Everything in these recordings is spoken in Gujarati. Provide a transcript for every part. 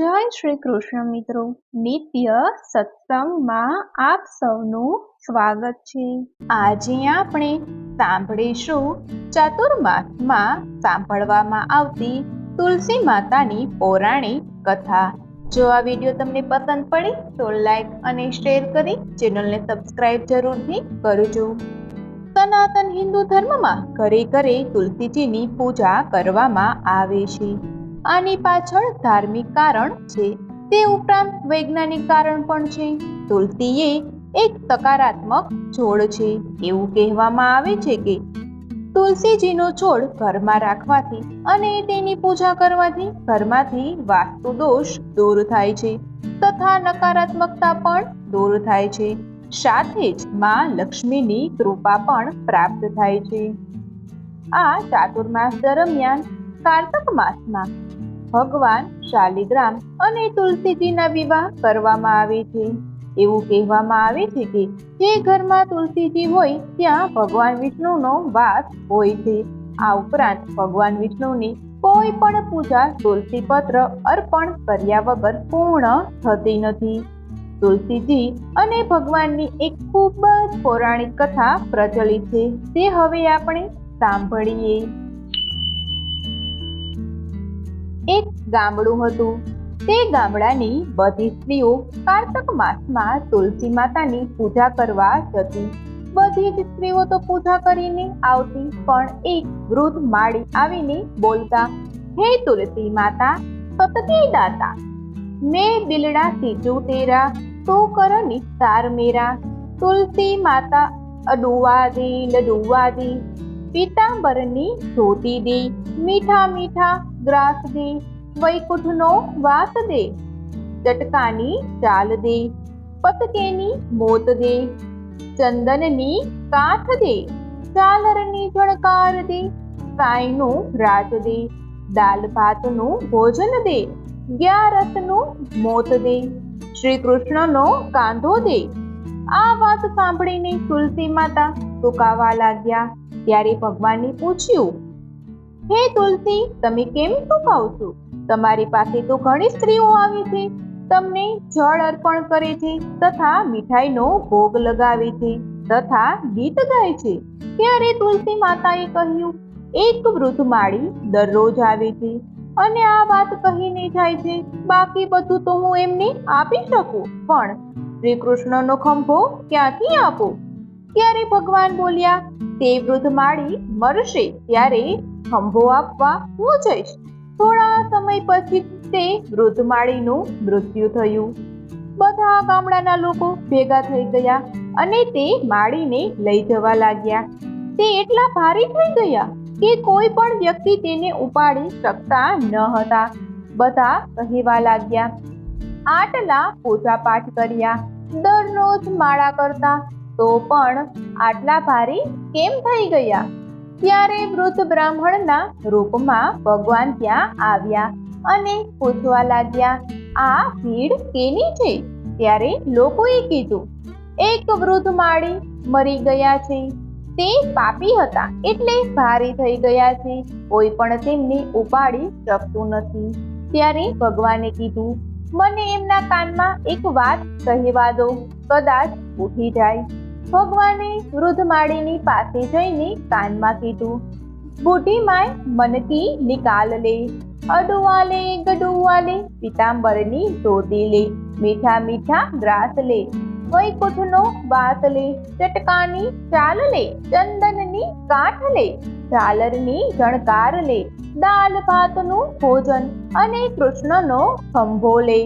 જય શ્રી કૃષ્ણ મિત્રો, નિત્ય સત્સંગમાં આપ સૌનું સ્વાગત છે। આજે આપણે સાંભળીશું ચાતુર્માસમાં સાંભળવામાં આવતી તુલસી માતાની પૌરાણિક કથા। જો આ વિડીયો તમને પસંદ પડે તો લાઈક અને શેર કરી ચેનલને સબસ્ક્રાઇબ જરૂરથી કરજો। સનાતન હિન્દુ ધર્મમાં ઘરે ઘરે તુલસીજીની પૂજા કરવામાં આવે છે। આની પાછળ ધાર્મિક કારણ છે, તે ઉપરાંત વૈજ્ઞાનિક કારણ પણ છે। તુલસી એ એક સકારાત્મક છોડ છે। એવું કહેવામાં આવે છે કે તુલસીજીનો છોડ ઘરમાં રાખવાથી અને તેની પૂજા કરવાથી ઘરમાંથી વાસ્તુ દોષ દૂર થાય છે તથા નકારાત્મકતા પણ દૂર થાય છે, સાથે જ માં લક્ષ્મીની કૃપા પણ પ્રાપ્ત થાય છે। આ ચાતુર્માસ દરમિયાન કાર્તક માસમાં ભગવાન શાલિગ્રામ અને તુલસીજીના વિવાહ કરવામાં આવે છે। એવું કહેવામાં આવે છે કે જે ઘરમાં તુલસીજી હોય ત્યાં ભગવાન વિષ્ણુનો વાસ હોય છે। આ ઉપરાંત ભગવાન વિષ્ણુની કોઈ પણ પૂજા તુલસી પત્ર અર્પણ કર્યા વગર પૂર્ણ થતી નથી। તુલસીજી અને ભગવાનની એક ખૂબ જ પૌરાણિક કથા પ્રચલિત છે, તે હવે આપણે સાંભળીએ। એક ગામડું હતું। તે ગામડાની બધી સ્ત્રીઓ કાર્તક માસમાં તુલસી માતાની પૂજા કરવા જતી। બધી જ સ્ત્રીઓ તો પૂજા કરીને આવતી, પણ એક વૃદ્ધ માળી આવીને બોલતા, હે તુલસી માતા સતકે દાતા, मैं बिलड़ा सींचू तेरा तू कर निस्तार मेरा। तुलसी माता अडुआ दे लडुआ दे, पीतांबरनी धोती दे, मीठा मीठा ग्रास दे, वैकुंठनो वास दे, चटकानी चाल दे, पतकेनी मोत दे, चंदननी काठ दे, झालरनी झणकार दे, साईનું રાજ દે, દાલ ભાતનું ભોજન દે, ગ્યારસનું મોત દે, શ્રી કૃષ્ણનો કાંધો દે। આ વાત સાંભળીને તુલસી માતા સુકાવા લાગ્યા। ત્યારે ભગવાનને પૂછ્યું, હે તુલસી, તમે કેમ સુકાવશો? તમારી પાસે તો ઘણી સ્ત્રીઓ આવી છે, તમને જળ અર્પણ કરે છે તથા મીઠાઈનો ભોગ લગાવે છે તથા ગીત ગાય છે। ત્યારે તુલસી માતાએ કહ્યું, એક વૃદ્ધ માળી દરરોજ આવે છે અને આ વાત કહીને જાય છે, બાકી બધું તો હું એમને આપી શકું, પણ શ્રી કૃષ્ણનો ખંભો ક્યાંથી આપું? ત્યારે ભગવાન બોલ્યા, તે વૃદ્ધ માળી મરશે ત્યારે ખંભો આપવા હું જઈશ। થોડા સમય પછી તે વૃદ્ધ માળીનું મૃત્યુ થયું। બધા ગામડાના લોકો ભેગા થઈ ગયા અને તે માળીને લઈ જવા લાગ્યા। તે એટલા ભારે થઈ ગયા કે કોઈ પણ વ્યક્તિ તેને ઉપાડી શકતા ન હતા। બધા કહેવા લાગ્યા, આટલા પૂજા પાઠ કર્યા, દરરોજ માળા કરતા, તો પણ આટલા ભારે કેમ થઈ ગયા? ત્યારે વૃદ્ધ બ્રાહ્મણના રૂપમાં ભગવાન ત્યાં આવ્યા અને પૂછવા લાગ્યા, આ ભીડ કેની છે? ત્યારે લોકોએ કીધું, એક વૃદ્ધ માળી મરી ગયા છે, તે પાપી હતા એટલે ભારી થઈ ગયા છે, કોઈ પણ તેમને ઉપાડી શકતું નથી। ત્યારે ભગવાને કીધું, મને એમના કાનમાં એક વાત કહેવા દો, કદાચ ઉઠી જાય। ભગવાને વૃદ્ધ માળીની પાસે જઈને કાનમાં કીધું, બૂઢી માય मन की निकाल ले, अडुआ ले गडुआ ले, पीतांबरनी धोती ले, मीठा मीठा ग्रास ले, वैकुंठनो वास ले, चटकानी चाल ले, चंदननी काठ ले, झालરની ઝણકાર લે, દાલ ભાતનું ભોજન અને કૃષ્ણનો ખંભો લે।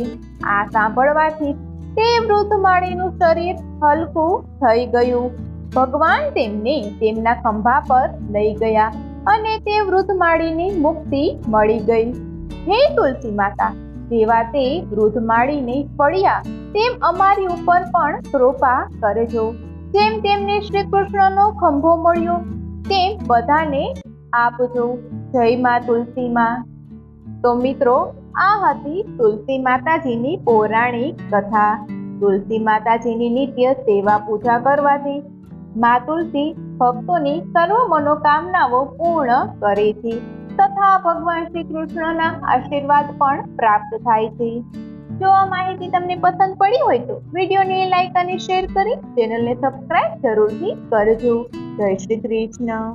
આ સાંભળવાથી તે વૃદ્ધ માળીનું શરીર હલકું થઈ ગયું। ભગવાન તેમને તેમના ખંભા પર લઈ ગયા અને તે વૃદ્ધ માળીને મુક્તિ મળી ગઈ। હે તુલસી માતા, જેવા તે વૃદ્ધ માળીને ફળ્યા તેમ અમારી ઉપર પણ કૃપા કરજો। જેમ તેમને શ્રી કૃષ્ણનો ખંભો મળ્યો તેમ બધાને આપજો। જય માં તુલસી માં। તો મિત્રો, આ હતી તુલસી માતાજીની પૌરાણિક કથા। તુલસી માતાજીની નિત્ય સેવા પૂજા કરવાથી મા તુલસી ભક્તોની સર્વ મનોકામનાઓ પૂર્ણ કરે છે। તથા ભગવાન શ્રી કૃષ્ણના આશીર્વાદ પણ પ્રાપ્ત થાય છે. જો આ માહિતી તમને પસંદ પડી હોય તો વિડીયોને લાઈક અને શેર કરી ચેનલને સબસ્ક્રાઇબ જરૂરથી કરજો. જય શ્રી કૃષ્ણ.